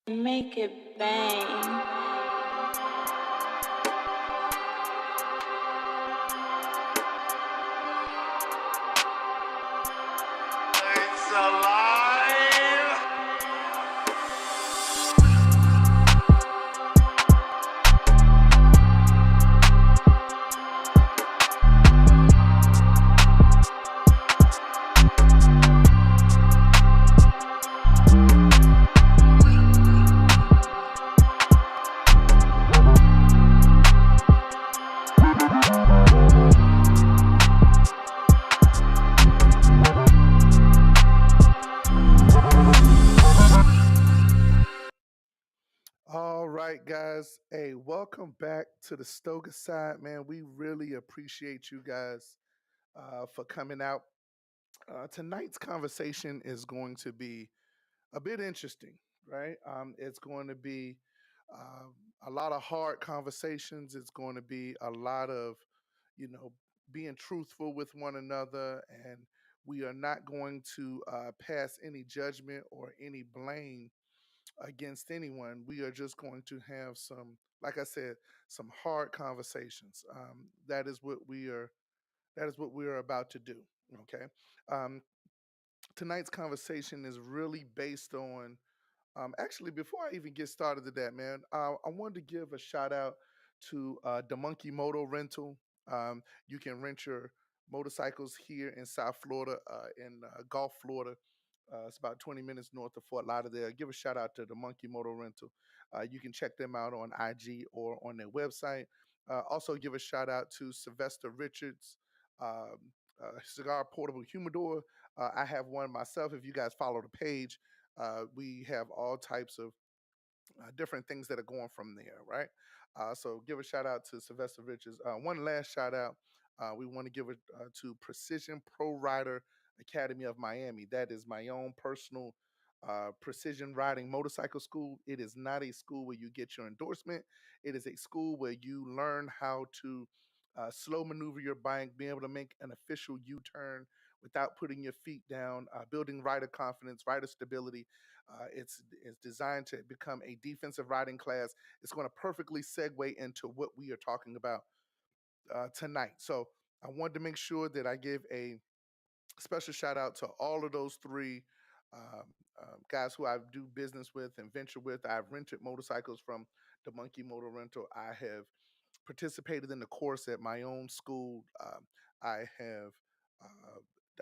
Make it bang. It's alive. All right, guys. Hey, welcome back to the Stoga side, man. We really appreciate you guys for coming out. Tonight's conversation is going to be a bit interesting, right? It's going to be uh, a lot of hard conversations. It's going to be a lot of, you know, being truthful with one another, and we are not going to pass any judgment or any blame against anyone. We are just going to have some, like I said, some hard conversations. That is what we are. That is what we are about to do. Okay. Um, Tonight's conversation is really based on. Actually, before I even get started to that, man, I wanted to give a shout out to the Monkey Moto Rental. You can rent your motorcycles here in South Florida, in Gulf, Florida. It's about 20 minutes north of Fort Lauderdale. Give a shout out to the Monkey Moto Rental. You can check them out on IG or on their website. Also, give a shout out to Sylvester Richards, Cigar Portable Humidor. I have one myself. If you guys follow the page, we have all types of different things that are going from there, right? So give a shout out to Sylvester Richards. One last shout out. We want to give it to Precision Pro Rider Academy of Miami. That is my own personal precision riding motorcycle school. It is not a school where you get your endorsement. It is a school where you learn how to slow maneuver your bike, be able to make an official U-turn without putting your feet down, building rider confidence, rider stability. It's designed to become a defensive riding class. It's going to perfectly segue into what we are talking about tonight. So I wanted to make sure that I give a special shout out to all of those three guys who I do business with and venture with. I've rented motorcycles from the Monkey Motor Rental. I have participated in the course at my own school. I have.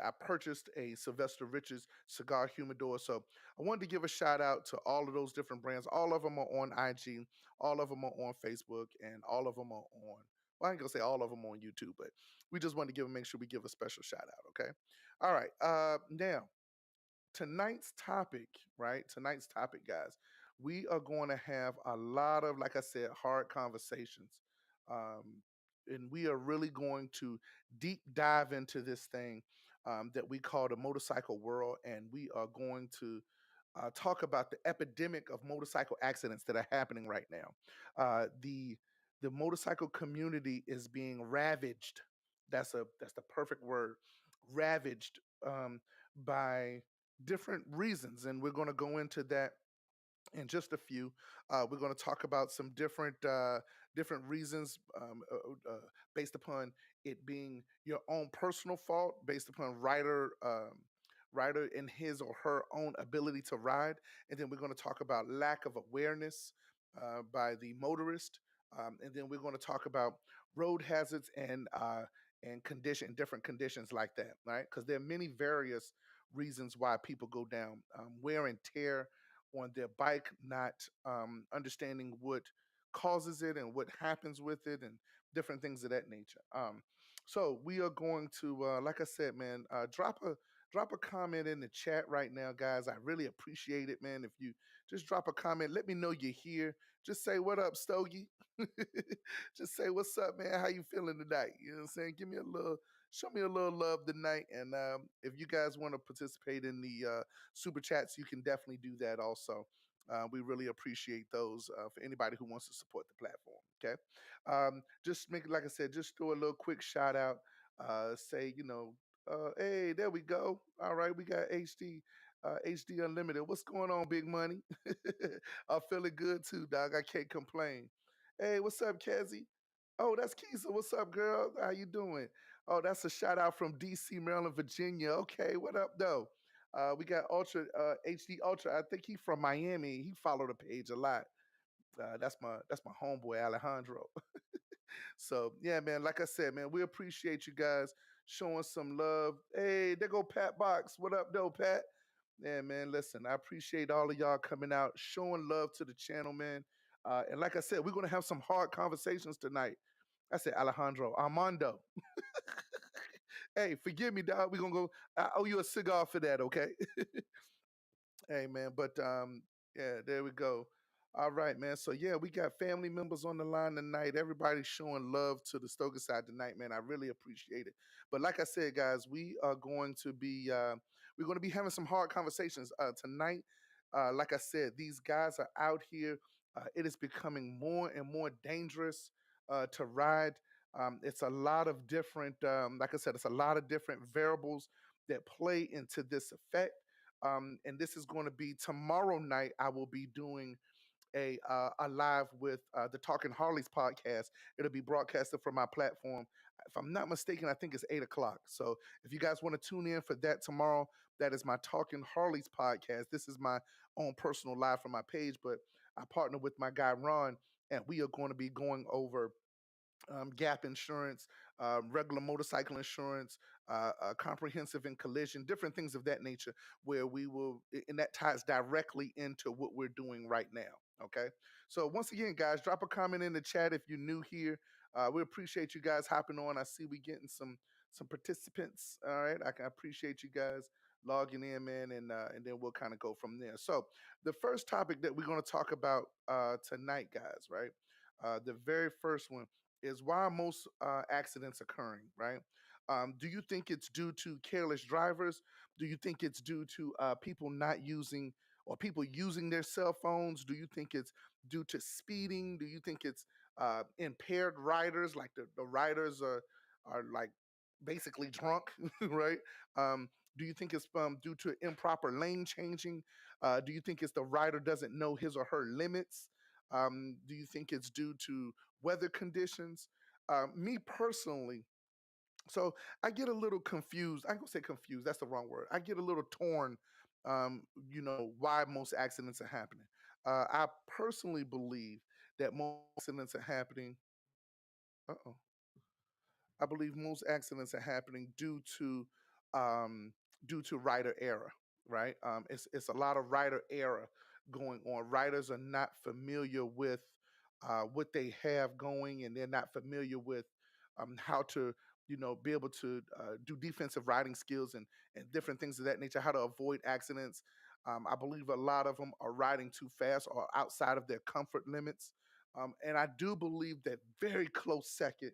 I purchased a Sylvester Richards cigar humidor. So I wanted to give a shout out to all of those different brands. All of them are on IG, all of them are on Facebook, and all of them are on, well, I ain't gonna say all of them on YouTube, but we just want to make sure we give a special shout out. Okay. All right. Now, tonight's topic, right? Tonight's topic, guys, we are going to have a lot of, like I said, hard conversations. Um, and we are really going to deep dive into this thing that we call the motorcycle world. And we are going to talk about the epidemic of motorcycle accidents that are happening right now. The motorcycle community is being ravaged. That's the perfect word. Ravaged by different reasons, and we're going to go into that in just a few. We're going to talk about some different reasons based upon it being your own personal fault, based upon rider in his or her own ability to ride, and then we're going to talk about lack of awareness by the motorist, and then we're going to talk about road hazards and different conditions like that, right? Because there are many various reasons why people go down, wear and tear on their bike, not understanding what causes it and what happens with it, and different things of that nature. So we are going to, like I said, man, drop a comment in the chat right now, guys. I really appreciate it, man. If you just drop a comment, let me know you're here. Just say what up, Stogie. Just say what's up, man. How you feeling tonight? You know what I'm saying? Give me a little, show me a little love tonight. And if you guys want to participate in the super chats, you can definitely do that also. We really appreciate those for anybody who wants to support the platform. Okay, just make, like I said, just do a little quick shout out. Say, hey, there we go. All right, we got HD. HD Unlimited. What's going on, Big Money? I'm feeling good too, dog. I can't complain. Hey, what's up, Kezi? Oh, that's Keisha. What's up, girl? How you doing? Oh, that's a shout out from DC, Maryland, Virginia. Okay, what up, though? We got Ultra HD Ultra. I think he from Miami. He followed the page a lot. That's my homeboy Alejandro. So yeah, man. Like I said, man, we appreciate you guys showing some love. Hey, there go Pat Box. What up, though, Pat? Yeah, man. Listen, I appreciate all of y'all coming out, showing love to the channel, man. And like I said, we're gonna have some hard conversations tonight. I said Alejandro Armando. Hey, forgive me, dog. We're gonna go. I owe you a cigar for that, okay? Hey man, but yeah, there we go. All right, man. So yeah, we got family members on the line tonight. Everybody's showing love to the Stoker side tonight, man. I really appreciate it. But like I said, guys, we're going to be having some hard conversations tonight. Like I said, these guys are out here. It is becoming more and more dangerous to ride. It's a lot of different, like I said, it's a lot of different variables that play into this effect. And this is going to be tomorrow night. I will be doing a live with the Talking Harley's podcast. It'll be broadcasted from my platform. If I'm not mistaken, I think it's 8 o'clock. So if you guys want to tune in for that tomorrow, that is my Talking Harley's podcast. This is my own personal live from my page, but I partner with my guy Ron, and we are going to be going over gap insurance, regular motorcycle insurance, comprehensive and collision, different things of that nature, where we will, and that ties directly into what we're doing right now. Okay. So, once again, guys, drop a comment in the chat if you're new here. We appreciate you guys hopping on. I see we getting some participants. All right. I appreciate you guys logging in, man, and then we'll kind of go from there. So, the first topic that we're going to talk about tonight, guys, right? The very first one is why are most accidents occurring, right? Do you think it's due to careless drivers? Do you think it's due to people not using or people using their cell phones? Do you think it's due to speeding? Do you think it's impaired riders, like the riders are like basically drunk, right? Do you think it's due to improper lane changing? Do you think it's the rider doesn't know his or her limits? Do you think it's due to weather conditions? Me personally, so I get a little confused. I'm gonna say confused. That's the wrong word. I get a little torn. Why most accidents are happening. I personally believe that most accidents are happening. Uh oh. I believe most accidents are happening um, due to rider error, right? It's a lot of rider error going on. Riders are not familiar with what they have going, and they're not familiar with how to be able to do defensive riding skills and different things of that nature. How to avoid accidents. I believe a lot of them are riding too fast or outside of their comfort limits. And I do believe that very close second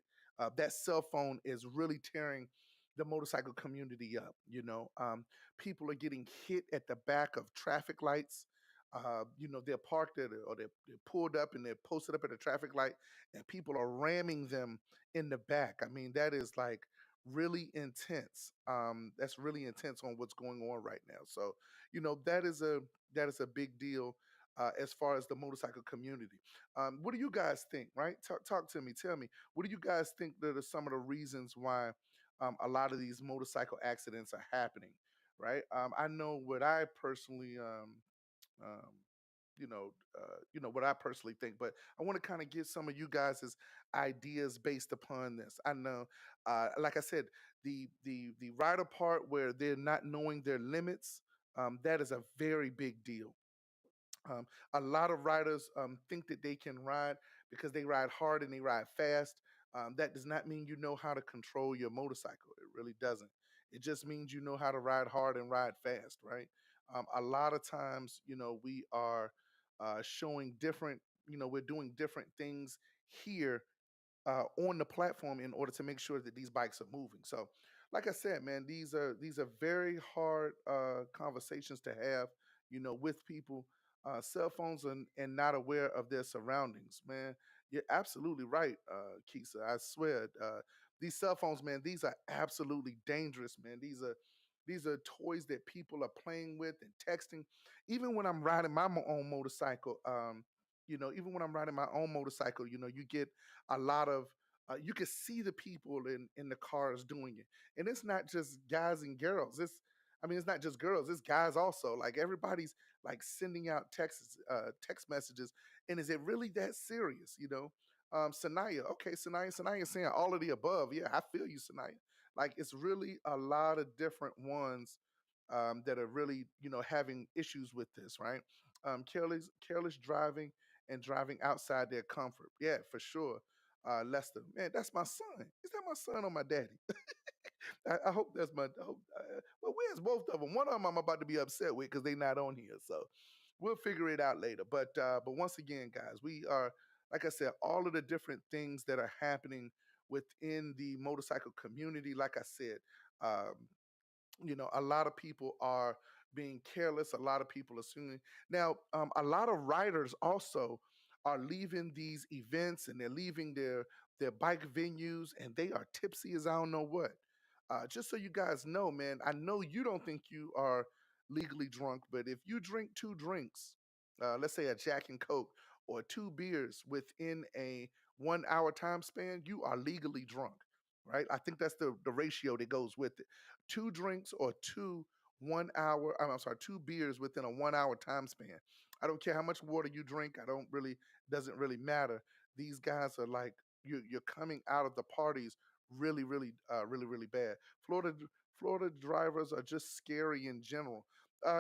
that cell phone is really tearing the motorcycle community up. People are getting hit at the back of traffic lights. They're parked at or they're pulled up and they're posted up at a traffic light, and people are ramming them in the back. I mean, that is like really intense. That's really intense on what's going on right now. So, that is a big deal as far as the motorcycle community. What do you guys think? Right? Talk to me. Tell me. What do you guys think that are some of the reasons why a lot of these motorcycle accidents are happening? Right? I know what I personally, um, what I personally think, but I want to kind of get some of you guys' ideas based upon this. I know, like I said, the rider part where they're not knowing their limits, that is a very big deal. um, a lot of riders think that they can ride because they ride hard and they ride fast. That does not mean you know how to control your motorcycle. It really doesn't. It just means you know how to ride hard and ride fast, right? A lot of times, we are showing different, we're doing different things here on the platform in order to make sure that these bikes are moving. So, like I said, man, these are very hard conversations to have, with people. Cell phones and not aware of their surroundings, man. You're absolutely right, Kisa. I swear, these cell phones, man, these are absolutely dangerous, man. These are toys that people are playing with and texting. Even when I'm riding my own motorcycle, even when I'm riding my own motorcycle, you get a lot of you can see the people in the cars doing it, and it's not just guys and girls. It's not just girls. It's guys also. Like everybody's like sending out text messages, and is it really that serious? Sanaya. Okay, Sanaya saying all of the above. Yeah, I feel you, Sanaya. Like it's really a lot of different ones that are really, having issues with this, right? Careless driving and driving outside their comfort. Yeah, for sure. Lester, man, that's my son. Is that my son or my daddy? I hope that's my. Well, where's both of them? One of them I'm about to be upset with because they not on here. So we'll figure it out later. But once again, guys, we are, like I said, all of the different things that are happening within the motorcycle community. Like I said, um, a lot of people are being careless. A lot of people assuming. Now, a lot of riders also are leaving these events and they're leaving their bike venues and they are tipsy as I don't know what. Just so you guys know, man, I know you don't think you are legally drunk, but if you drink two drinks, let's say a Jack and Coke or two beers within a 1 hour time span, you are legally drunk, right? I think that's the ratio that goes with it. Two drinks or 2 1 hour, I'm sorry, two beers within a 1 hour time span. I don't care how much water you drink. I don't really, doesn't really matter. These guys are like, you're coming out of the parties really, really, really bad. Florida, Florida drivers are just scary in general.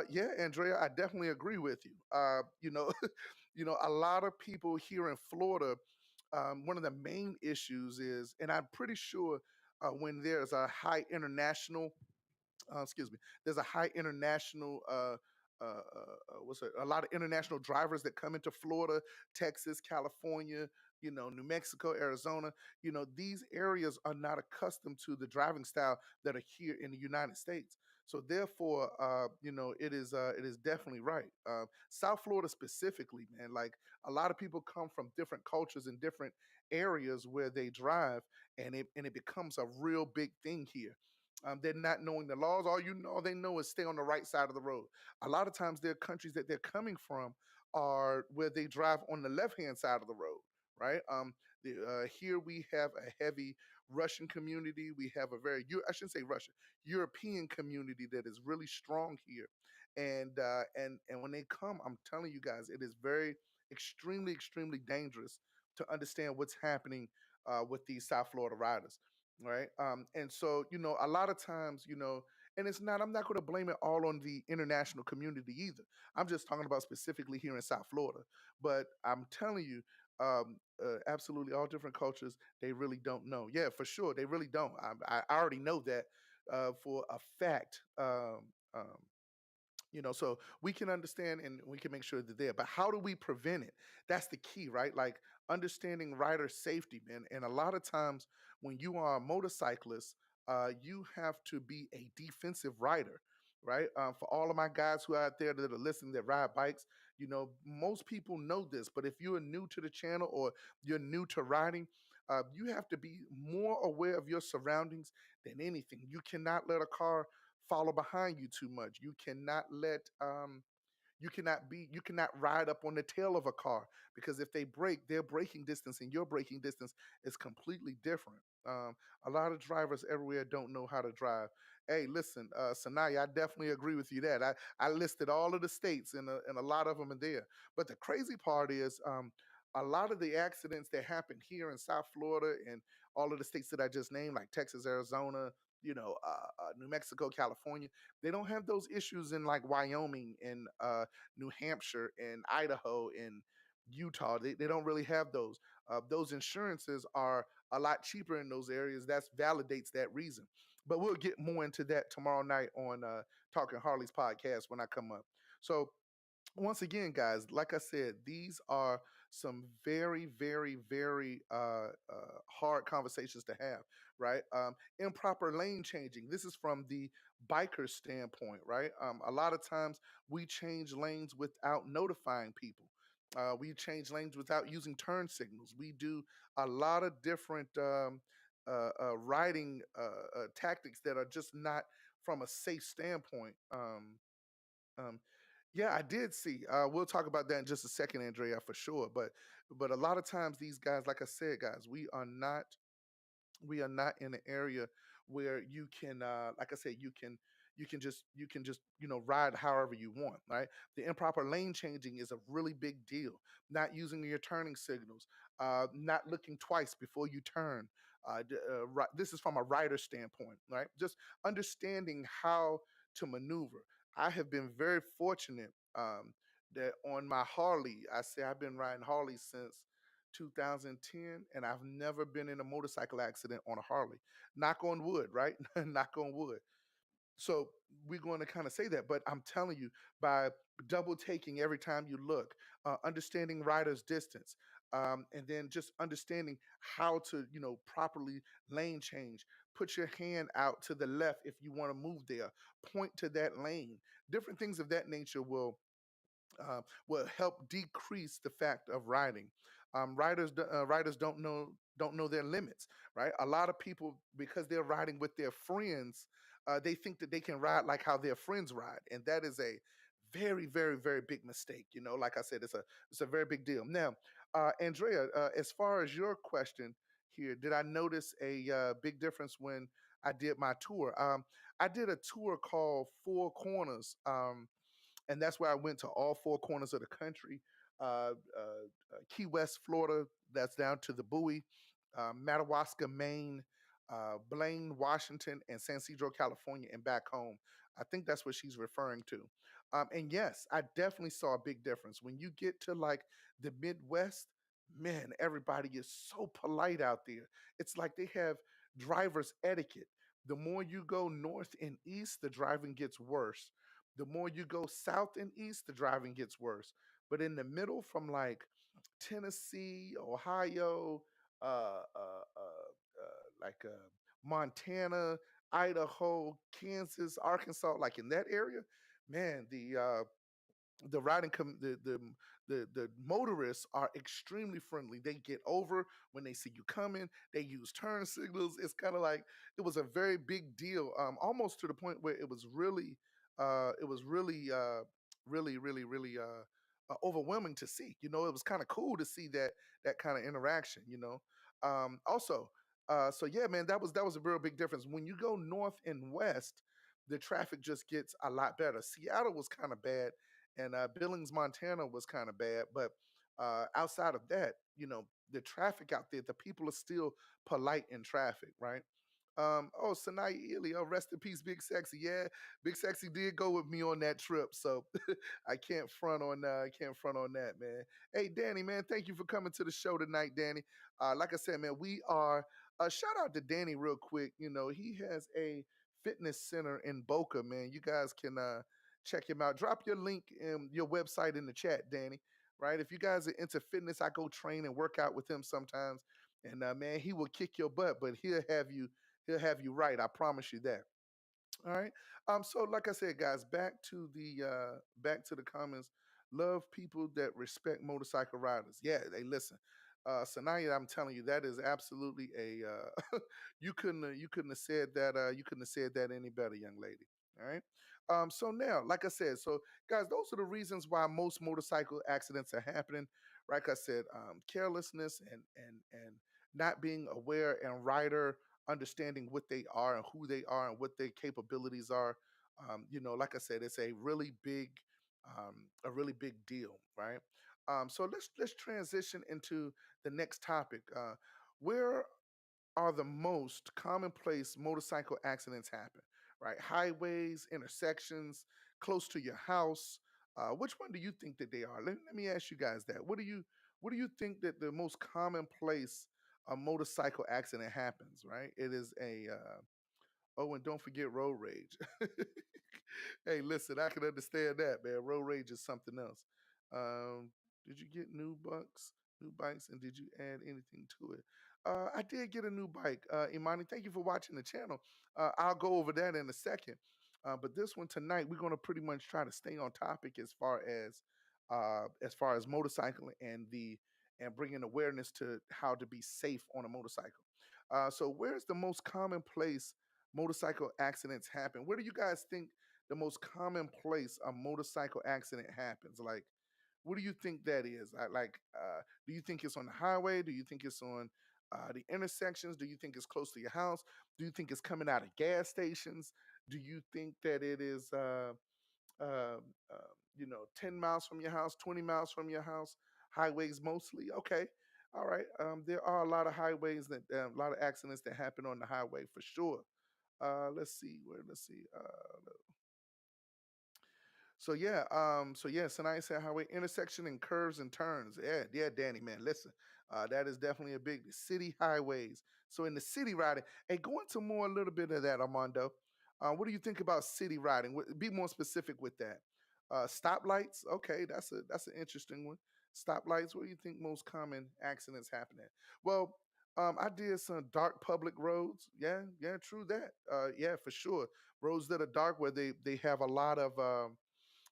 Yeah, Andrea, I definitely agree with you. A lot of people here in Florida, one of the main issues is, and I'm pretty sure when there's a high international excuse me, there's a high international, what's it, a lot of international drivers that come into Florida, Texas, California, New Mexico, Arizona. These areas are not accustomed to the driving style that are here in the United States. So therefore, it is definitely right. South Florida specifically, man, like a lot of people come from different cultures and different areas where they drive, and it becomes a real big thing here. They're not knowing the laws. All they know is stay on the right side of the road. A lot of times, their countries that they're coming from are where they drive on the left hand side of the road, right? Here we have a heavy Russian community. We have a I shouldn't say Russian, European community that is really strong here. And when they come, I'm telling you guys, it is very extremely dangerous to understand what's happening with these South Florida riders, right? And so, a lot of times, and I'm not going to blame it all on the international community either. I'm just talking about specifically here in South Florida. But I'm telling you, absolutely all different cultures, they really don't know. Yeah, for sure, they really don't. I already know that for a fact. So we can understand and we can make sure they're there, but how do we prevent it? That's the key, right? Like understanding rider safety, man. And a lot of times when you are a motorcyclist, you have to be a defensive rider, right? For all of my guys who are out there that are listening that ride bikes, most people know this, but if you're new to the channel or you're new to riding, you have to be more aware of your surroundings than anything. You cannot let a car follow behind you too much. You cannot ride up on the tail of a car because if they brake, their braking distance and your braking distance is completely different. A lot of drivers everywhere don't know how to drive. Hey, listen, Sanaya, I definitely agree with you that I listed all of the states and a lot of them are there. But the crazy part is a lot of the accidents that happen here in South Florida and all of the states that I just named, like Texas, Arizona, New Mexico, California, they don't have those issues in like Wyoming and New Hampshire and Idaho and Utah. They don't really have those. Those insurances are a lot cheaper in those areas. That validates that reason. But we'll get more into that tomorrow night on Talking Harley's podcast when I come up. So once again, guys, like I said, these are some very hard conversations to have, right? Improper lane changing. This is from the biker standpoint, right? A lot of times we change lanes without notifying people. We change lanes without using turn signals. We do a lot of different riding tactics that are just not from a safe standpoint. Um, yeah, I did see. We'll talk about that in just a second, Andrea, for sure. But a lot of times these guys, like I said, guys, we are not in an area where you can like I said, you can just ride however you want, right? The improper lane changing is a really big deal. Not using your turning signals, not looking twice before you turn. This is from a rider standpoint, right? Just understanding how to maneuver. I have been very fortunate that on my Harley, I say I've been riding Harley since 2010, and I've never been in a motorcycle accident on a Harley. Knock on wood, right? Knock on wood. So we're going to kind of say that, but I'm telling you, by double taking every time you look, understanding rider's distance, and then just understanding how to, properly lane change. Put your hand out to the left if you want to move there. Point to that lane. Different things of that nature will help decrease the fact of riding. Riders don't know their limits, right? A lot of people, because they're riding with their friends, they think that they can ride like how their friends ride, and that is a very, very, very big mistake. Like I said, it's a very big deal. Now, Andrea, as far as your question here, did I notice a big difference when I did my tour? I did a tour called Four Corners. And that's where I went to all four corners of the country. Key West, Florida, that's down to the Bowie, Madawaska, Maine, Blaine, Washington, and San Ysidro, California, and back home. I think that's what she's referring to. And yes, I definitely saw a big difference. When you get to like the Midwest, man, everybody is so polite out there. It's like they have driver's etiquette. The more you go north and east, the driving gets worse. The more you go south and east, the driving gets worse. But in the middle, from like Tennessee, Ohio, Montana, Idaho, Kansas, Arkansas, like in that area, man, the riding com- the motorists are extremely friendly. They get over when they see you coming. They use turn signals. It's kind of like it was a very big deal, almost to the point where it was really overwhelming to see. It was kind of cool to see that kind of interaction. Also, so yeah, man, that was a real big difference when you go north and west. The traffic just gets a lot better. Seattle was kind of bad, and Billings, Montana was kind of bad. But outside of that, the traffic out there, the people are still polite in traffic, right? Oh, Sanaya Ely, oh, rest in peace, Big Sexy. Yeah, Big Sexy did go with me on that trip, so I can't front on that, man. Hey, Danny, man, thank you for coming to the show tonight, Danny. Like I said, man, we are. Shout out to Danny real quick. He has a fitness center in Boca, man. You guys can check him out. Drop your link and your website in the chat, Danny. Right? If you guys are into fitness, I go train and work out with him sometimes. And man, he will kick your butt, but he'll have you right. I promise you that. All right. So like I said, guys, back to the comments. Love people that respect motorcycle riders. Yeah, they listen. Sanaya, I'm telling you, that is absolutely a you couldn't have said that any better, young lady. All right. So now, like I said, so guys, those are the reasons why most motorcycle accidents are happening. Like I said, carelessness and not being aware, and rider understanding what they are and who they are and what their capabilities are. Like I said, it's a really big deal, right? So let's transition into the next topic. Where are the most commonplace motorcycle accidents happen? Right, highways, intersections, close to your house. Which one do you think that they are? Let me ask you guys that. What do you think that the most commonplace a motorcycle accident happens? Right, it is a oh, and don't forget road rage. Hey, listen, I can understand that, man. Road rage is something else. Um, did you get new bikes, and did you add anything to it? I did get a new bike. Imani, thank you for watching the channel. I'll go over that in a second. But this one tonight, we're going to pretty much try to stay on topic as far as motorcycling and bringing awareness to how to be safe on a motorcycle. So, where's the most common place motorcycle accidents happen. Where do you guys think the most common place a motorcycle accident happens? Like, what do you think that is? Do you think it's on the highway? Do you think it's on the intersections? Do you think it's close to your house? Do you think it's coming out of gas stations? Do you think that it is, um, 10 miles from your house, 20 miles from your house? Highways mostly. Okay. All right. There are a lot of highways a lot of accidents that happen on the highway for sure. Let's see where. Let's see. Sinai said highway intersection and curves and turns. Yeah, yeah, Danny, man, listen, that is definitely a big city highways. So in the city riding, hey, go into more a little bit of that, Armando. What do you think about city riding? Be more specific with that. Stoplights, okay, that's an interesting one. Stoplights, where do you think most common accidents happen at? Well, I did some dark public roads. Yeah, yeah, true that. Yeah, for sure. Roads that are dark where they have a lot of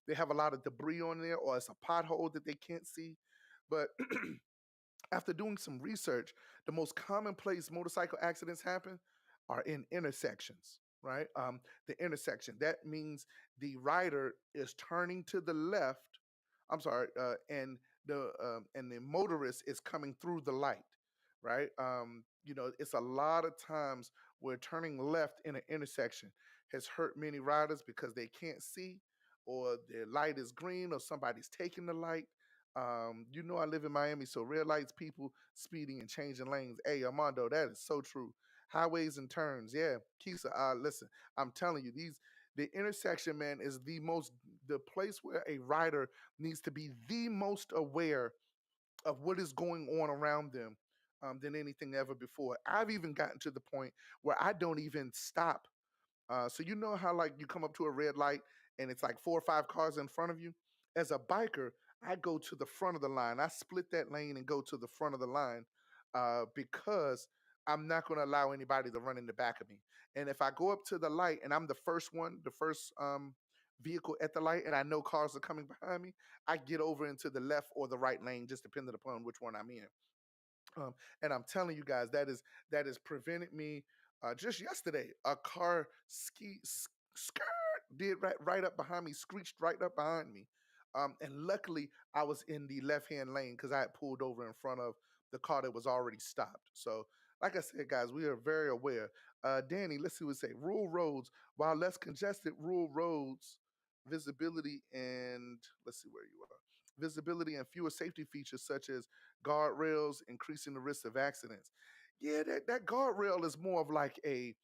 they have a lot of debris on there, or it's a pothole that they can't see. But after doing some research, the most common place motorcycle accidents happen are in intersections, right? The intersection. That means the rider is turning to the left. I'm sorry, and the motorist is coming through the light, right? It's a lot of times where turning left in an intersection has hurt many riders because they can't see, or their light is green, or somebody's taking the light. I live in Miami, so red lights, people speeding and changing lanes. Hey, Armando, that is so true. Highways and turns, yeah. Kisa, listen, I'm telling you, the intersection, man, is the place where a rider needs to be the most aware of what is going on around them than anything ever before. I've even gotten to the point where I don't even stop. So you know how like you come up to a red light and it's like four or five cars in front of you? As a biker, I go to the front of the line. I split that lane and go to the front of the line because I'm not going to allow anybody to run in the back of me. And if I go up to the light and I'm the first one, the first vehicle at the light, and I know cars are coming behind me, I get over into the left or the right lane, just depending upon which one I'm in. And I'm telling you guys, that has prevented me. Just yesterday, a car skirt did right up behind me, screeched right up behind me, and luckily I was in the left hand lane because I had pulled over in front of the car that was already stopped. So, like I said, guys, we are very aware. Danny, let's see what it say. Rural roads, while less congested, rural roads visibility and let's see where you are. Visibility and fewer safety features such as guardrails, increasing the risk of accidents. Yeah, that guardrail is more of like a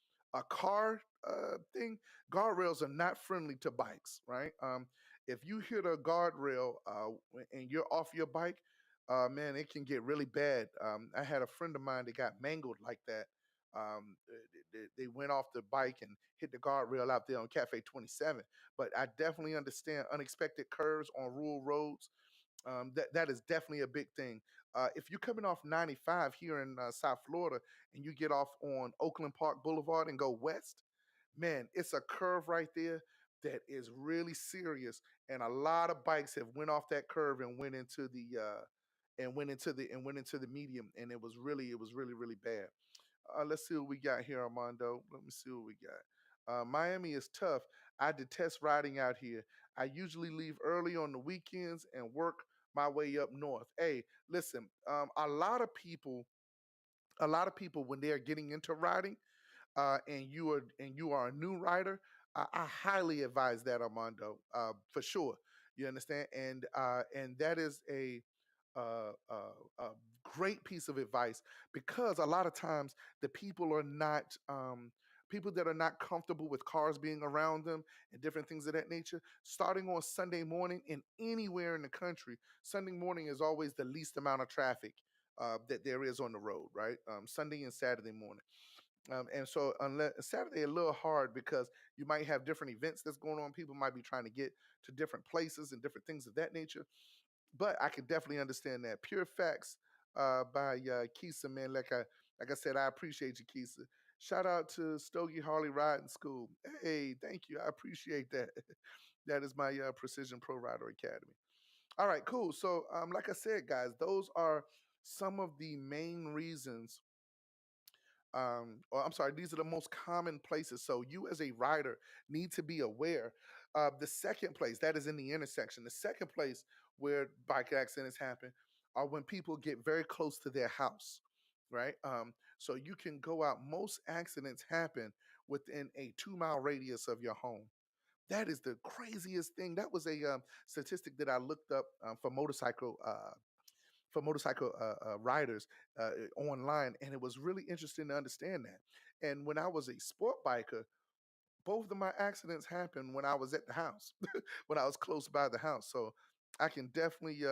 car thing. Guardrails are not friendly to bikes, right? If you hit a guardrail and you're off your bike, man, it can get really bad. I had a friend of mine that got mangled like that. They went off the bike and hit the guardrail out there on Cafe 27. But I definitely understand unexpected curves on rural roads. That is definitely a big thing. If you're coming off 95 here in South Florida and you get off on Oakland Park Boulevard and go west, man, it's a curve right there that is really serious, and a lot of bikes have went off that curve and went into the medium, and it was really really bad. Let's see what we got here, Armando. Let me see what we got. Miami is tough. I detest riding out here. I usually leave early on the weekends and work my way up north. Hey, listen, a lot of people when they're getting into riding, and you are a new rider, I highly advise that, Armando, for sure. You understand, and that is a great piece of advice because a lot of times the people are not. People that are not comfortable with cars being around them and different things of that nature, starting on Sunday morning and anywhere in the country, Sunday morning is always the least amount of traffic that there is on the road, right? Sunday and Saturday morning. And so unless Saturday a little hard because you might have different events that's going on. People might be trying to get to different places and different things of that nature. But I can definitely understand that. Pure facts by Kisa, man. Like I said, I appreciate you, Kisa. Shout out to Stogie Harley Riding School. Hey, thank you. I appreciate that. That is my Precision Pro Rider Academy. All right, cool. So, like I said, guys, those are some of the main reasons or I'm sorry, these are the most common places. So you as a rider need to be aware. The second place, that is in the intersection. The second place where bike accidents happen are when people get very close to their house, right? So you can go out. Most accidents happen within a 2 mile radius of your home. That is the craziest thing. That was a statistic that I looked up for motorcycle riders online, and it was really interesting to understand that. And when I was a sport biker, both of my accidents happened when I was at the house, when I was close by the house. So I can definitely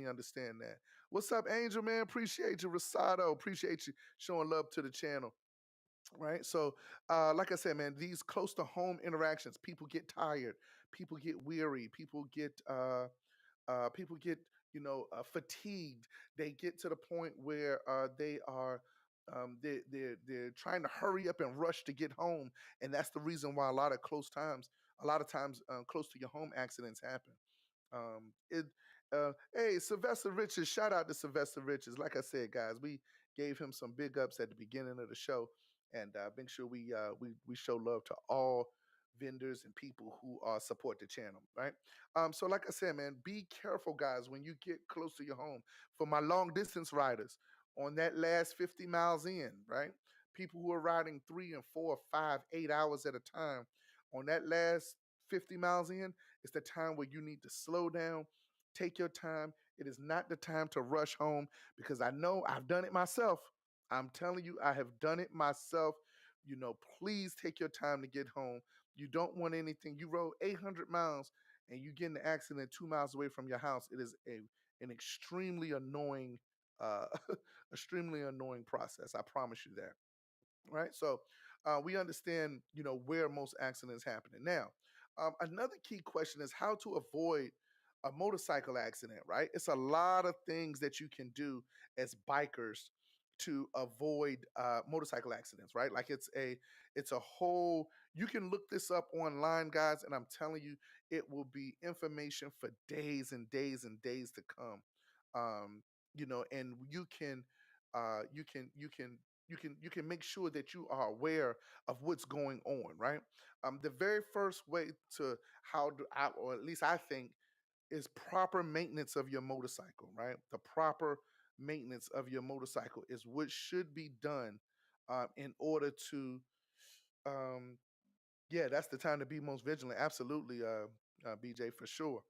understand that. What's up, Angel man? Appreciate you, Rosado. Appreciate you showing love to the channel. Right. So, like I said, man, these close to home interactions, people get tired, people get weary, people get fatigued. They get to the point where they are they're trying to hurry up and rush to get home, and that's the reason why a lot of times close to your home accidents happen. It Hey, Sylvester Richards, shout out to Sylvester Richards. Like I said, guys, we gave him some big ups at the beginning of the show, and make sure we show love to all vendors and people who support the channel, right? So like I said, man, be careful, guys, when you get close to your home. For my long distance riders, on that last 50 miles in, right? People who are riding 3 and 4, 5, 8 hours at a time, on that last 50 miles in, it's the time where you need to slow down, take your time. It is not the time to rush home, because I know I've done it myself. I'm telling you, I have done it myself. Please take your time to get home. You don't want anything. You rode 800 miles and you get in an accident 2 miles away from your house. It is an extremely annoying, uh, extremely annoying process. I promise you that, right? So we understand, where most accidents happening. Now, another key question is how to avoid a motorcycle accident, right? It's a lot of things that you can do as bikers to avoid motorcycle accidents, right? Like it's a whole. You can look this up online, guys, and I'm telling you, it will be information for days and days and days to come. Um, and you can make sure that you are aware of what's going on, right? The very first way to how do I, or at least I think, is proper maintenance of your motorcycle, right? The proper maintenance of your motorcycle is what should be done in order to, um, yeah, that's the time to be most vigilant. Absolutely, BJ, for sure.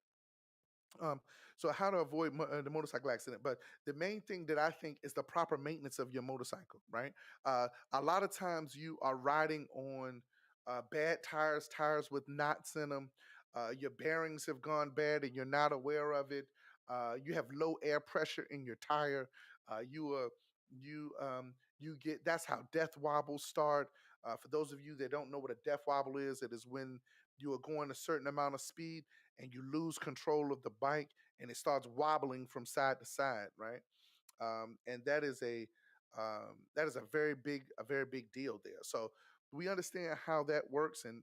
Um, so how to avoid the motorcycle accident, but the main thing that I think is the proper maintenance of your motorcycle, right? A lot of times you are riding on bad tires with knots in them. Your bearings have gone bad and you're not aware of it. You have low air pressure in your tire. You get, that's how death wobbles start. For those of you that don't know what a death wobble is, it is when you are going a certain amount of speed and you lose control of the bike and it starts wobbling from side to side, right? And that is a very big deal there. So we understand how that works, and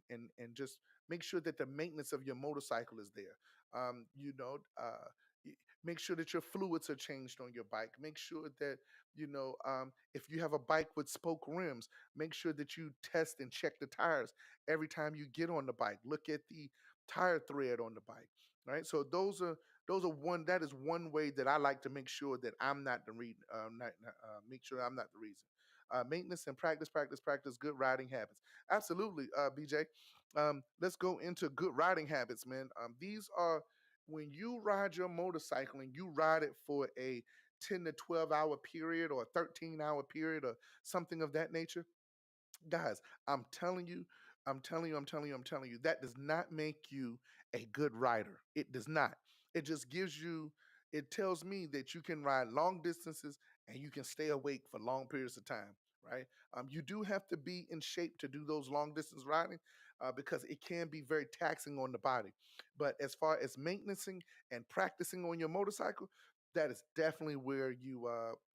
just make sure that the maintenance of your motorcycle is there. Um, you know, uh, y- Make sure that your fluids are changed on your bike. Make sure that if you have a bike with spoke rims, make sure that you test and check the tires every time you get on the bike. Look at the tire thread on the bike, right? So those are one that is one way that I like to make sure that I'm not the reason. Make sure I'm not the reason. Maintenance and practice, good riding habits. Absolutely, BJ. Let's go into good riding habits, man. These are when you ride your motorcycle and you ride it for a 10 to 12 hour period or a 13-hour period or something of that nature. Guys, I'm telling you, I'm telling you, that does not make you a good rider. It does not. It just it tells me that you can ride long distances and you can stay awake for long periods of time, right? You do have to be in shape to do those long distance riding because it can be very taxing on the body. But as far as maintaining and practicing on your motorcycle, that is definitely where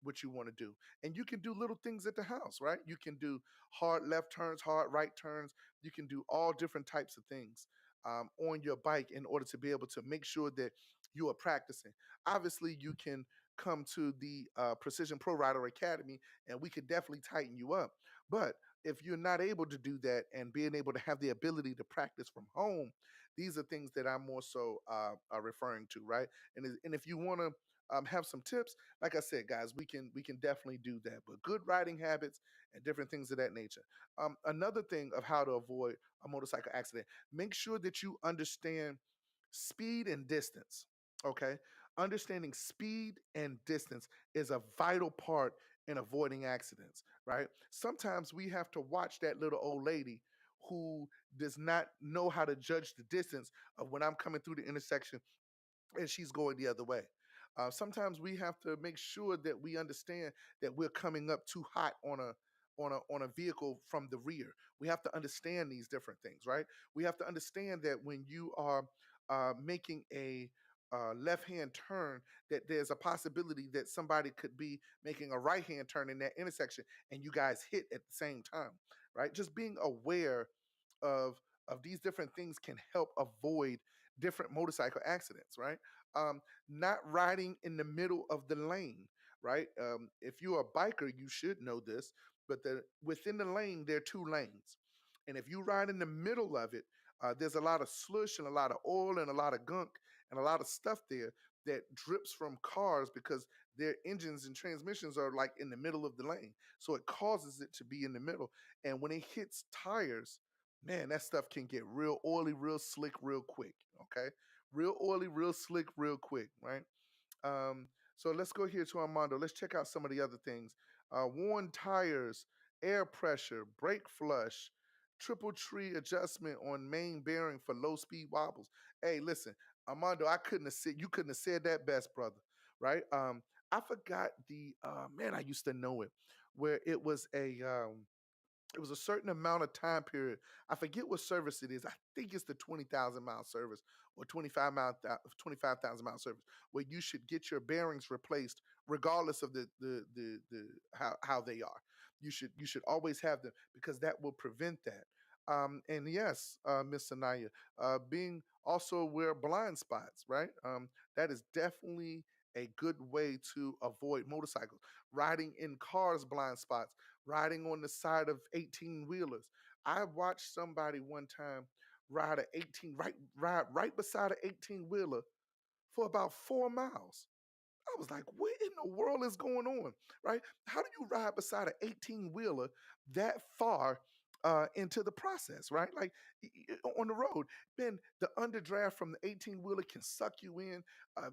what you want to do. And you can do little things at the house, right? You can do hard left turns, hard right turns. You can do all different types of things on your bike in order to be able to make sure that you are practicing. Obviously, you can. come to the Precision Pro Rider Academy, and we could definitely tighten you up. But if you're not able to do that and being able to have the ability to practice from home, these are things that I'm more so referring to, right? And if you want to have some tips, like I said, guys, we can definitely do that. But good riding habits and different things of that nature. Another thing of how to avoid a motorcycle accident: make sure that you understand speed and distance. Okay, understanding speed and distance is a vital part in avoiding accidents. Right? Sometimes we have to watch that little old lady who does not know how to judge the distance of when I'm coming through the intersection and she's going the other way. Sometimes we have to make sure that we understand that we're coming up too hot on a vehicle from the rear. We have to understand these different things, right? We have to understand that when you are making a left-hand turn, that there's a possibility that somebody could be making a right-hand turn in that intersection, and you guys hit at the same time, right? Just being aware of of these different things can help avoid different motorcycle accidents, right? Not riding in the middle of the lane, right? If you're a biker, you should know this, but within the lane there are two lanes, and if you ride in the middle of it, there's a lot of slush and a lot of oil and a lot of gunk and a lot of stuff there that drips from cars because their engines and transmissions are like in the middle of the lane, so it causes it to be in the middle, and when it hits tires, man, that stuff can get real oily, real slick, real quick. Okay, real oily, real slick, real quick, right? So let's go here to Armando. Let's check out some of the other things. Worn tires, air pressure, brake flush, triple tree adjustment on main bearing for low speed wobbles. Hey, listen, Armando, I couldn't have said you couldn't have said that best, brother. Right? I forgot the man. I used to know it, where it was a certain amount of time period. I forget what service it is. I think it's the 20,000 mile service or 25,000 mile service, where you should get your bearings replaced regardless of the how they are. You should always have them because that will prevent that. And yes, Miss Sanaya, being also aware of blind spots, right? That is definitely a good way to avoid motorcycles. Riding in cars, blind spots, riding on the side of 18 wheelers. I watched somebody one time ride a 18 right beside an 18 wheeler for about 4 miles. I was like, what in the world is going on? Right? How do you ride beside an 18 wheeler that far into the process, right? Like on the road, man, the underdraft from the 18 wheeler can suck you in.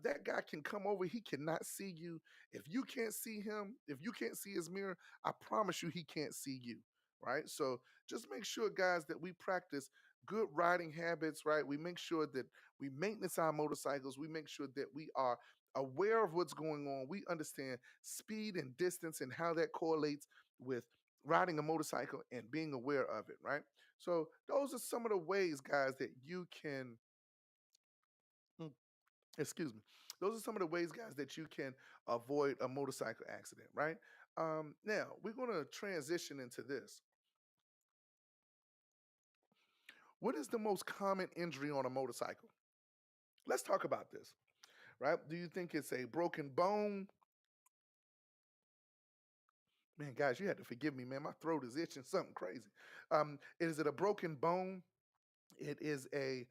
That guy can come over, he cannot see you. If you can't see him, if you can't see his mirror, I promise you he can't see you, right? So just make sure, guys, that we practice good riding habits, right? We make sure that we maintenance our motorcycles. We make sure that we are aware of what's going on. We understand speed and distance and how that correlates with riding a motorcycle and being aware of it, right? So those are some of the ways, guys, that you can, mm, excuse me, those are some of the ways, guys, that you can avoid a motorcycle accident, right? Now we're going to transition into this. What is the most common injury on a motorcycle? Let's talk about this, right? Do you think it's a broken bone? Man, guys, you had to forgive me, man. My throat is itching, something crazy. Is it a broken bone? It is a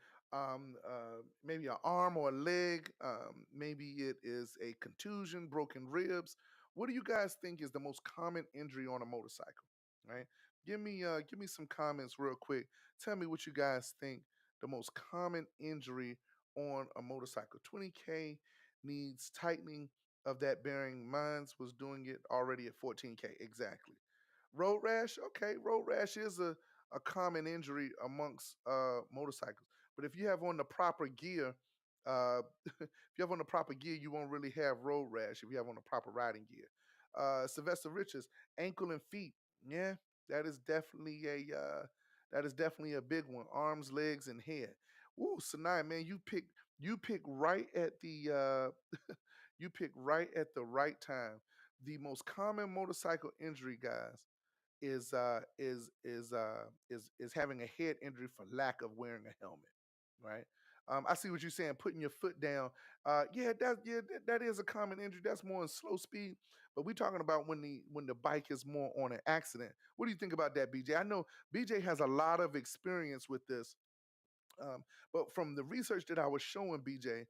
maybe an arm or a leg. Maybe it is a contusion, broken ribs. What do you guys think is the most common injury on a motorcycle? Right? Give me some comments real quick. Tell me what you guys think the most common injury on a motorcycle. 20K needs tightening of that bearing. Mine's was doing it already at 14K. Exactly. Road rash, okay, road rash is a common injury amongst motorcycles. But if you have on the proper gear, if you have on the proper gear, you won't really have road rash if you have on the proper riding gear. Sylvester Richards, ankle and feet. Yeah, that is definitely a big one. Arms, legs, and head. Ooh, Sanai, man, you pick right at the you pick right at the right time. The most common motorcycle injury, guys, is having a head injury for lack of wearing a helmet, right? I see what you're saying. Putting your foot down. That is a common injury. That's more in slow speed. But we're talking about when the bike is more on an accident. What do you think about that, BJ? I know BJ has a lot of experience with this. Um, but from the research that I was showing, BJ,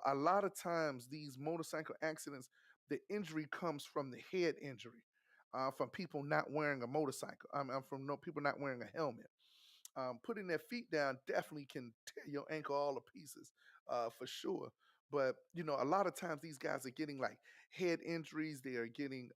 a lot of times these motorcycle accidents, the injury comes from the head injury, from people not wearing a motorcycle. From no people not wearing a helmet. Putting their feet down definitely can tear your ankle all to pieces, for sure. But a lot of times these guys are getting like head injuries. They're getting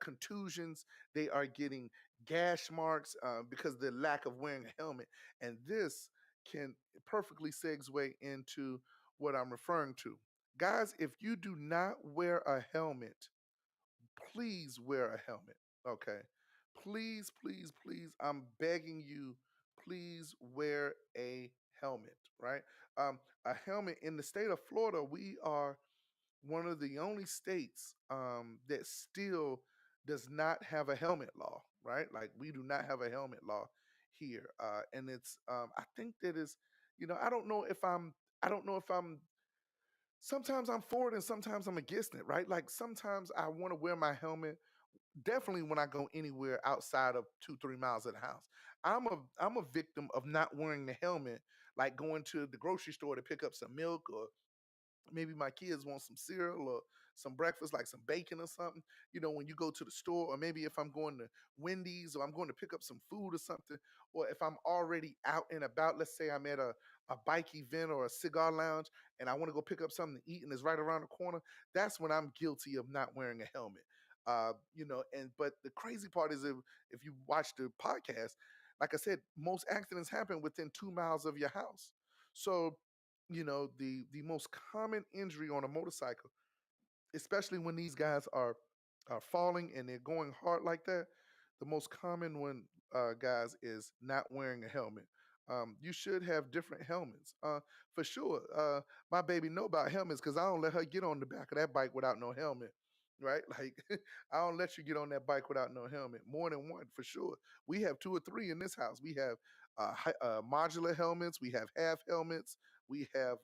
contusions. They are getting gash marks because of the lack of wearing a helmet. And this can perfectly segue into what I'm referring to. Guys, if you do not wear a helmet, please wear a helmet. Okay. Please, please, please. I'm begging you, please wear a helmet, right? A helmet in the state of Florida, we are one of the only states that still does not have a helmet law, right? Like we do not have a helmet law here, and it's I think that is, I don't know if I'm. Sometimes I'm for it and sometimes I'm against it, right? Like sometimes I want to wear my helmet. Definitely when I go anywhere outside of 2 3 miles of the house. I'm a victim of not wearing the helmet, like going to the grocery store to pick up some milk, or maybe my kids want some cereal or some breakfast, like some bacon or something. When you go to the store, or maybe if I'm going to Wendy's or I'm going to pick up some food or something, or if I'm already out and about, let's say I'm at a bike event or a cigar lounge and I want to go pick up something to eat and it's right around the corner, that's when I'm guilty of not wearing a helmet. And but the crazy part is if you watch the podcast, like I said, most accidents happen within 2 miles of your house. So the most common injury on a motorcycle, especially when these guys are falling and they're going hard like that, the most common one, guys, is not wearing a helmet. You should have different helmets, for sure. My baby know about helmets because I don't let her get on the back of that bike without no helmet. Right, like I don't let you get on that bike without no helmet. More than one, for sure. We have two or three in this house. We have modular helmets. We have half helmets. We have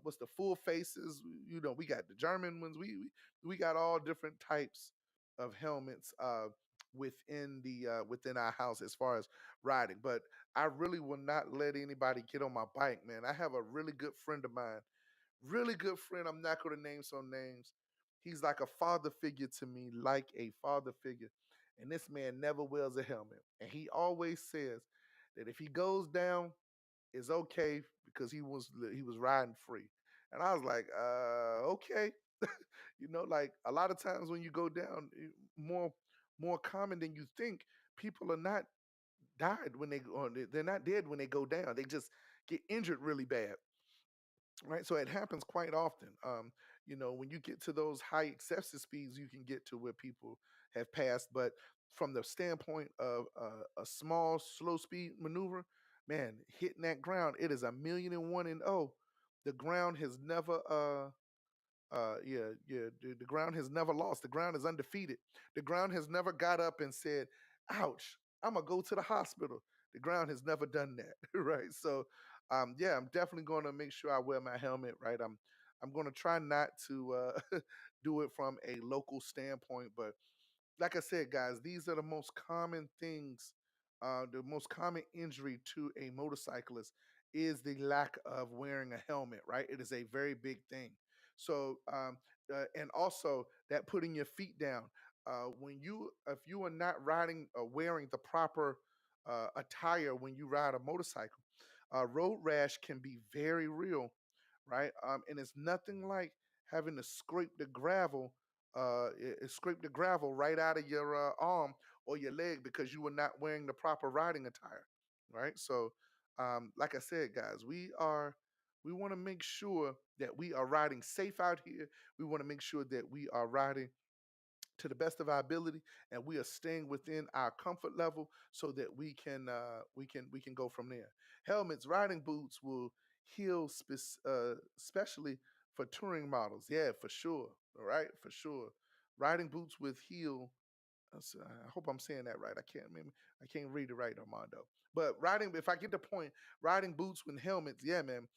what's the full faces? We got the German ones. We got all different types of helmets within our house as far as riding. But I really will not let anybody get on my bike, man. I have a really good friend of mine, really good friend. I'm not going to name some names. He's like a father figure to me, like a father figure. And this man never wears a helmet. And he always says that if he goes down, it's okay because he was riding free. And I was like, okay. Like a lot of times when you go down, more common than you think, people are not died when they're not dead when they go down. They just get injured really bad, right? So it happens quite often. When you get to those high excessive speeds, you can get to where people have passed. But from the standpoint of a small, slow speed maneuver, man, hitting that ground, it is a million and one and oh. The ground has never yeah. The ground has never lost. The ground is undefeated. The ground has never got up and said, "Ouch, I'm gonna go to the hospital." The ground has never done that, right? So, yeah, I'm definitely going to make sure I wear my helmet, right? I'm going to try not to do it from a local standpoint, but like I said, guys, these are the most common things. The most common injury to a motorcyclist is the lack of wearing a helmet, right? It is a very big thing. So, and also that putting your feet down. If you are not riding or wearing the proper attire when you ride a motorcycle, road rash can be very real, right? And it's nothing like having to scrape the gravel right out of your arm or your leg because you were not wearing the proper riding attire, right? So, like I said, guys, we want to make sure that we are riding safe out here. We want to make sure that we are riding to the best of our ability and we are staying within our comfort level so that we can go from there. Helmets, riding boots will heal especially for touring models. Yeah, for sure. All right, for sure. Riding boots with heel I hope I'm saying that right. I can't remember. I can't read it right, Armando. But riding, if I get the point, riding boots with helmets, yeah, man.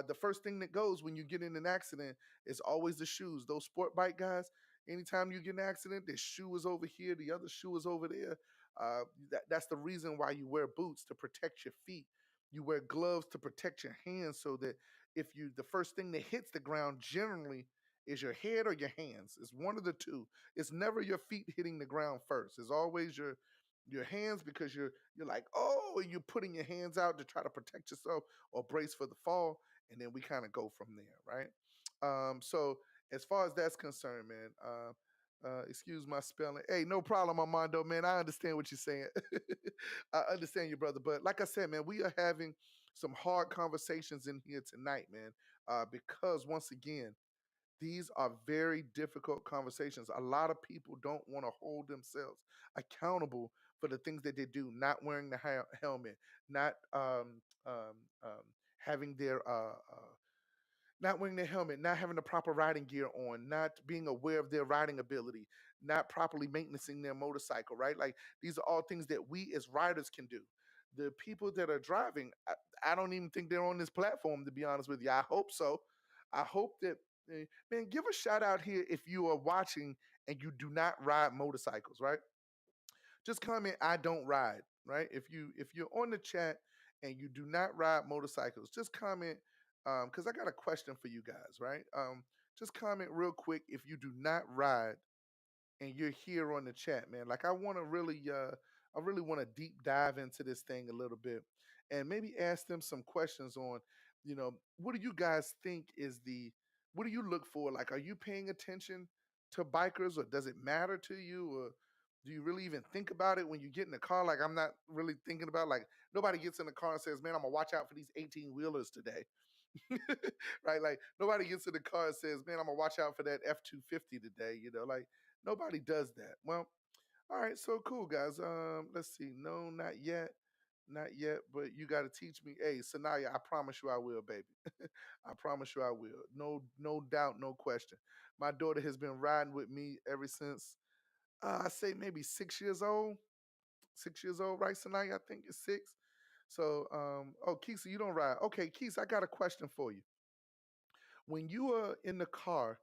The first thing that goes when you get in an accident is always the shoes. Those sport bike guys, anytime you get in an accident, the shoe is over here, the other shoe is over there. That's the reason why you wear boots to protect your feet. You wear gloves to protect your hands so that if you, the first thing that hits the ground generally is your head or your hands. It's one of the two. It's never your feet hitting the ground first. It's always your hands because you're like, oh, and you're putting your hands out to try to protect yourself or brace for the fall, and then we kind of go from there, right? So as far as that's concerned, man, excuse my spelling. Hey, no problem, Armando, man. I understand what you're saying. I understand you, brother. But like I said, man, we are having some hard conversations in here tonight, man, because once again, these are very difficult conversations. A lot of people don't want to hold themselves accountable for the things that they do, not wearing the helmet, not um, um, having their not wearing their helmet, not having the proper riding gear on, not being aware of their riding ability, not properly maintaining their motorcycle, right? Like these are all things that we as riders can do. The people that are driving, I don't even think they're on this platform, to be honest with you. I hope so. I hope that, man, give a shout out here if you are watching and you do not ride motorcycles, right? Just comment I don't ride, right? If you're on the chat and you do not ride motorcycles, just comment because I got a question for you guys, right? Just comment real quick if you do not ride and you're here on the chat, man. Like I really want to deep dive into this thing a little bit and maybe ask them some questions on, what do you guys think is what do you look for? Like, are you paying attention to bikers or does it matter to you? Or do you really even think about it when you get in the car? Like, I'm not really thinking about like nobody gets in the car and says, man, I'm gonna watch out for these 18 wheelers today. Right? Like nobody gets in the car and says, "Man, I'm gonna watch out for that F-250 today." Like nobody does that. Well, all right, so cool, guys. Let's see. No, not yet, not yet. But you got to teach me. Hey, Sanaya, I promise you, I will, baby. I promise you, I will. No, no doubt, no question. My daughter has been riding with me ever since I say maybe 6 years old. 6 years old, right, Sanaya? I think it's six. So, oh, Keisa, you don't ride. Okay, Keisa, I got a question for you. When you are in the car,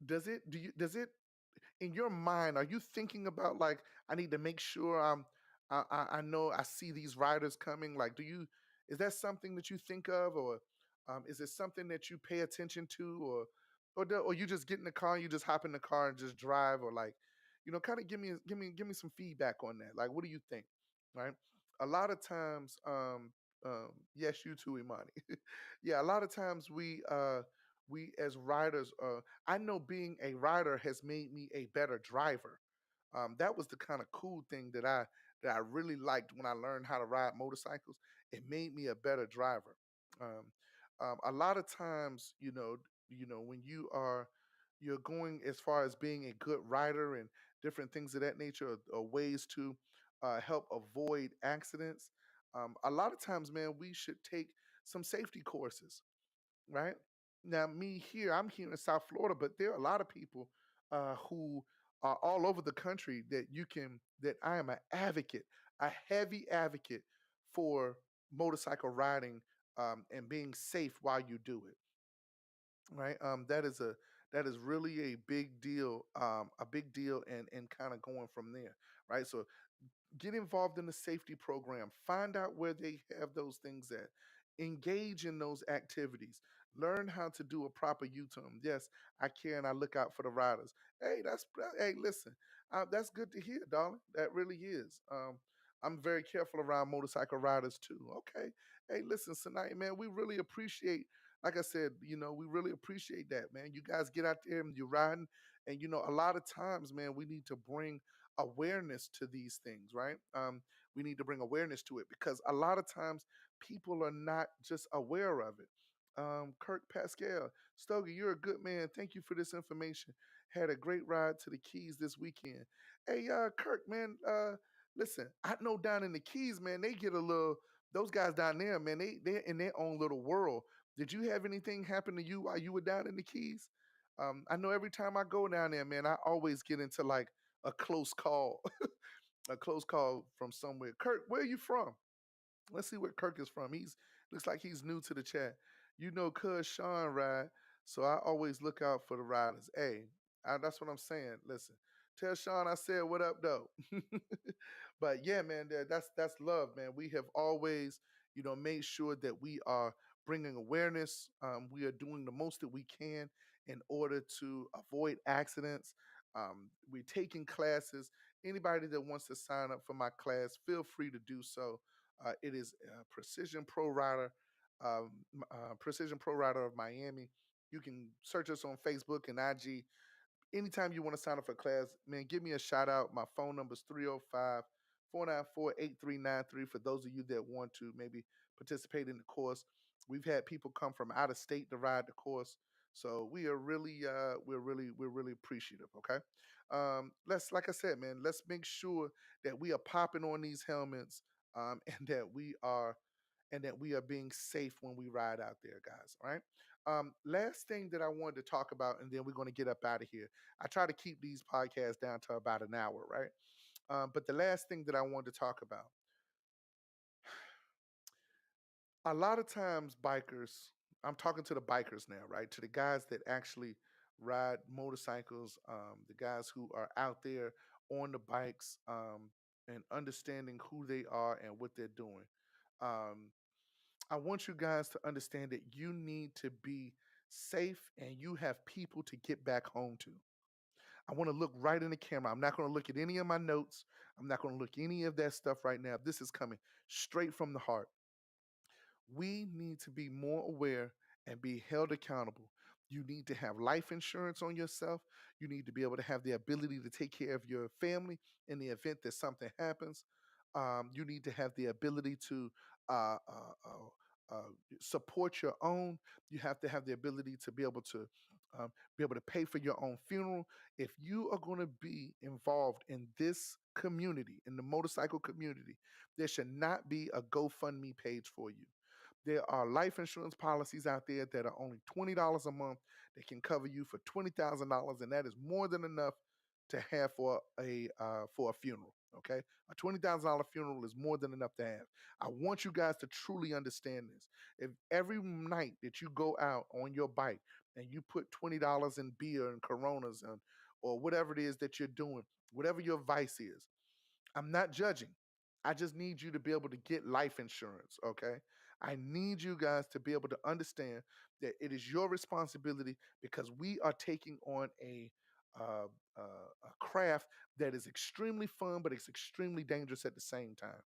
does it in your mind, are you thinking about like I need to make sure I know I see these riders coming? Like, is that something that you think of, or is it something that you pay attention to, or you just get in the car, and you just hop in the car and just drive, or like, kind of give me some feedback on that. Like, what do you think? Right? A lot of times, yes, you too, Imani. Yeah, a lot of times we as riders, I know being a rider has made me a better driver. That was the kind of cool thing that I really liked when I learned how to ride motorcycles. It made me a better driver. Um, a lot of times, when you're going as far as being a good rider and different things of that nature, or ways to help avoid accidents. A lot of times, man, we should take some safety courses, right? Now, me here, I'm here in South Florida, but there are a lot of people who are all over the country that I am an advocate, a heavy advocate for motorcycle riding and being safe while you do it, right? That is really a big deal, and kind of going from there, right? So get involved in the safety program, find out where they have those things at, engage in those activities, learn how to do a proper u-turn. Yes, I care and I look out for the riders. Hey, listen, that's good to hear, darling. That really is. I'm very careful around motorcycle riders too. Okay. Hey, listen, tonight, man, we really appreciate, like I said, we really appreciate that, man. You guys get out there and you're riding, and a lot of times, man, we need to bring awareness to these things, right? We need to bring awareness to it because a lot of times people are not just aware of it. Kirk Pascal, Stogie, you're a good man. Thank you for this information. Had a great ride to the Keys this weekend. Hey, Kirk, man, listen, I know down in the Keys, man, they get a little. Those guys down there, man, they're in their own little world. Did you have anything happen to you while you were down in the Keys? I know every time I go down there, man, I always get into like a close call, a close call from somewhere. Kirk, where are you from? Let's see where Kirk is from. He's looks like he's new to the chat. You know, Cuz Sean ride, so I always look out for the riders. Hey, that's what I'm saying. Listen, tell Sean I said what up though. But yeah, man, that's love, man. We have always, made sure that we are bringing awareness. We are doing the most that we can in order to avoid accidents. We're taking classes. Anybody that wants to sign up for my class, feel free to do so. It is Precision Pro Rider of Miami. You can search us on Facebook and IG. Anytime you want to sign up for class, man, give me a shout out. My phone number is 305-494-8393 for those of you that want to maybe participate in the course. We've had people come from out of state to ride the course. So we are really we're really appreciative, okay? Let's like I said, man, let's make sure that we are popping on these helmets and that we are being safe when we ride out there, guys. All right. Last thing that I wanted to talk about, and then we're going to get up out of here. I try to keep these podcasts down to about an hour, right? But the last thing that I wanted to talk about, a lot of times bikers, I'm talking to the bikers now, right? To the guys that actually ride motorcycles, the guys who are out there on the bikes, and understanding who they are and what they're doing. Um, I want you guys to understand that you need to be safe and you have people to get back home to. I want to look right in the camera. I'm not going to look at any of my notes. I'm not going to look any of that stuff right now. This is coming straight from the heart. We need to be more aware and be held accountable. You need to have life insurance on yourself. You need to be able to have the ability to take care of your family in the event that something happens. You need to have the ability to uh, uh, uh, uh, support your own. You have to have the ability to be able to pay for your own funeral. If you are going to be involved in this community, in the motorcycle community, there should not be a GoFundMe page for you. There are life insurance policies out there that are only $20 a month that can cover you for $20,000, and that is more than enough to have for a funeral. Okay, a $20,000 funeral is more than enough to have. I want you guys to truly understand this. If every night that you go out on your bike and you put $20 in beer and Coronas and or whatever it is that you're doing, whatever your vice is, I'm not judging. I just need you to be able to get life insurance, okay? I need you guys to be able to understand that it is your responsibility because we are taking on uh, a craft that is extremely fun, but it's extremely dangerous at the same time.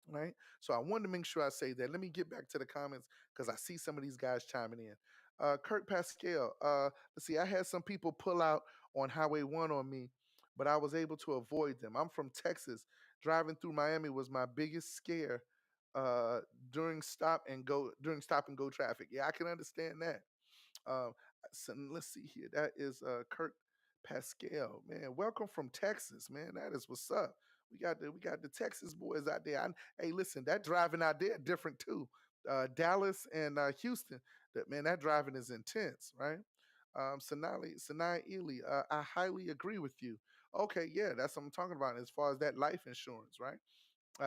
Right. So I wanted to make sure I say that. Let me get back to the comments because I see some of these guys chiming in. Kurt Pascal. Let's see. I had some people pull out on Highway 1 on me, but I was able to avoid them. I'm from Texas. Driving through Miami was my biggest scare uh, during stop and go traffic. Yeah, I can understand that. Um, so let's see here. That is Kurt Pascal, man. Welcome from Texas, man. That is what's up. We got the Texas boys out there. Hey, listen, that driving out there different too. Dallas and Houston. That driving is intense, right? Sanai Ely, I highly agree with you. Okay, yeah, that's what I'm talking about as far as that life insurance, right?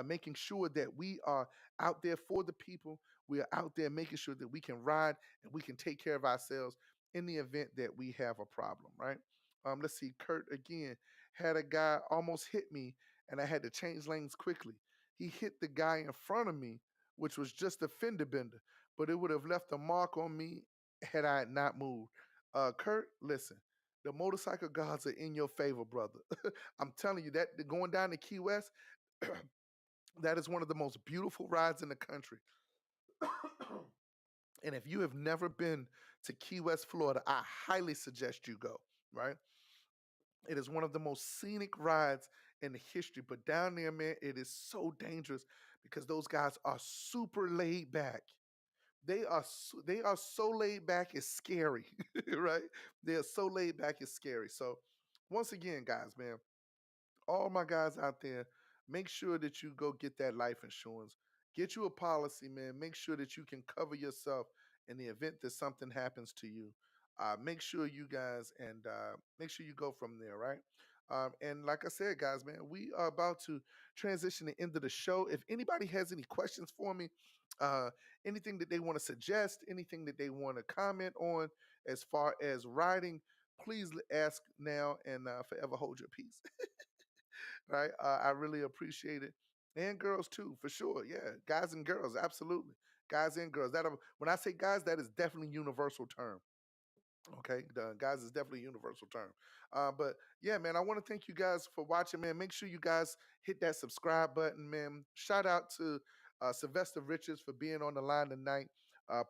Making sure that we are out there for the people. We are out there making sure that we can ride and we can take care of ourselves in the event that we have a problem, right? Let's see, Kurt again had a guy almost hit me and I had to change lanes quickly. He hit the guy in front of me, which was just a fender bender, but it would have left a mark on me had I not moved. Kurt, listen, the motorcycle gods are in your favor, brother. I'm telling you that going down to Key West, that is one of the most beautiful rides in the country. And if you have never been to Key West, Florida, I highly suggest you go, right? It is one of the most scenic rides in the history. But down there, man, it is so dangerous because those guys are super laid back. They are so laid back, it's scary, right? They are so laid back, it's scary. So once again, guys, man, all my guys out there, make sure that you go get that life insurance. Get you a policy, man. Make sure that you can cover yourself in the event that something happens to you. Make sure you guys and make sure you go from there, right? And like I said, guys, man, we are about to transition the end of the show. If anybody has any questions for me, uh, anything that they want to suggest, anything that they want to comment on as far as writing, please ask now and forever hold your peace. Right? I really appreciate it. And girls too, for sure. Yeah, guys and girls, absolutely. Guys and girls. When I say guys, that is definitely universal term. Okay, the guys is definitely a universal term. But yeah, man, I want to thank you guys for watching, man. Make sure you guys hit that subscribe button, man. Shout out to Sylvester Richards for being on the line tonight.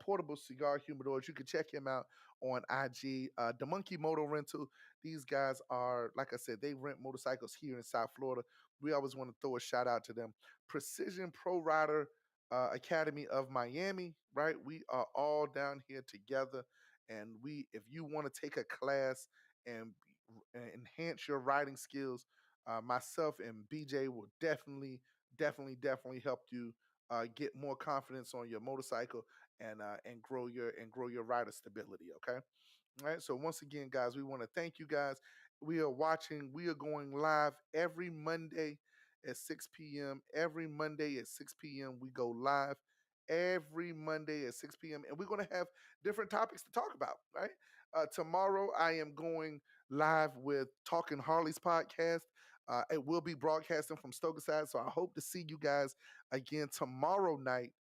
Portable Cigar Humidors. You can check him out on IG. The Monkey Moto Rental. These guys are, like I said, they rent motorcycles here in South Florida. We always want to throw a shout out to them. Precision Pro Rider Academy of Miami, right? We are all down here together, and if you want to take a class and enhance your riding skills, myself and BJ will definitely help you get more confidence on your motorcycle and grow your rider stability. Okay. All right. So once again, guys, we want to thank you guys. We are watching. We are going live every Monday at 6 p.m. Every Monday at 6 p.m. we go live every Monday at 6 p.m. and we're going to have different topics to talk about. Right. Tomorrow I am going live with Talking Harley's podcast. It will be broadcasting from Stokeside, so I hope to see you guys again tomorrow night,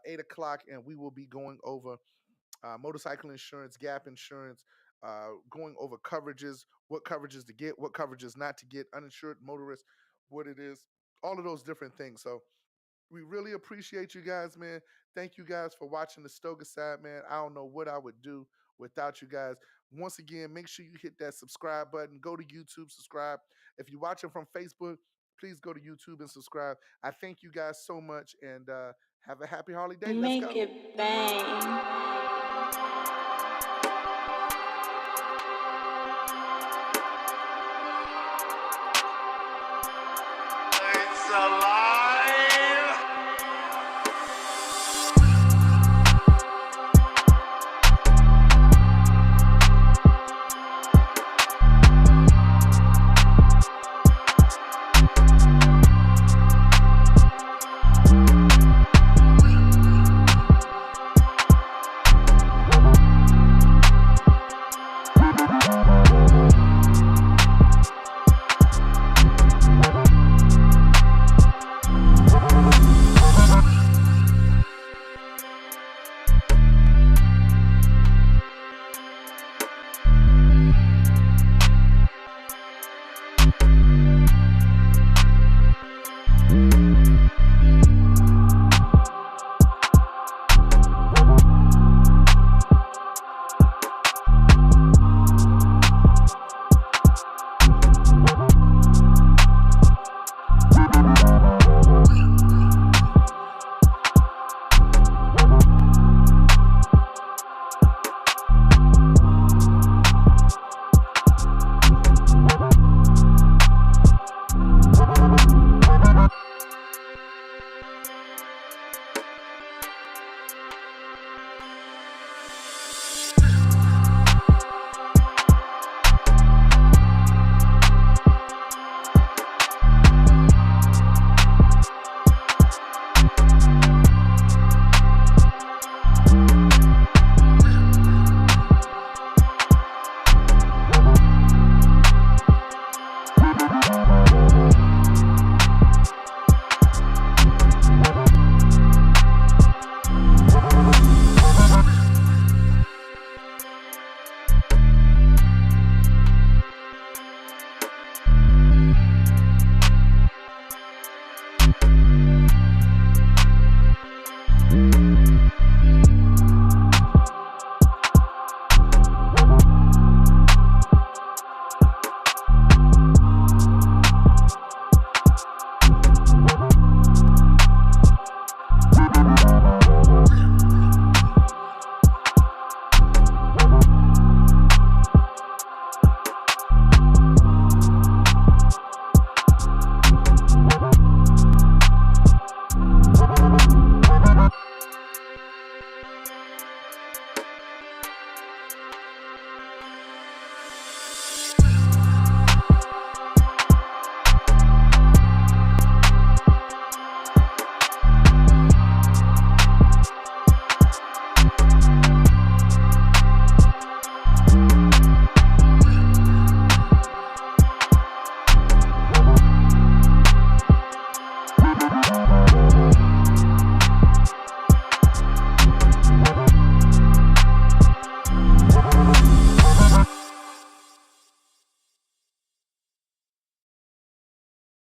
8 o'clock, and we will be going over motorcycle insurance, gap insurance, going over coverages, what coverages to get, what coverages not to get, uninsured motorists, what it is, all of those different things. So we really appreciate you guys, man. Thank you guys for watching the Stoga Side, man. I don't know what I would do without you guys. Once again, make sure you hit that subscribe button. Go to YouTube, subscribe. If you're watching from Facebook, please go to YouTube and subscribe. I thank you guys so much, and have a happy holiday. Let's Make go. it bang. It's alive.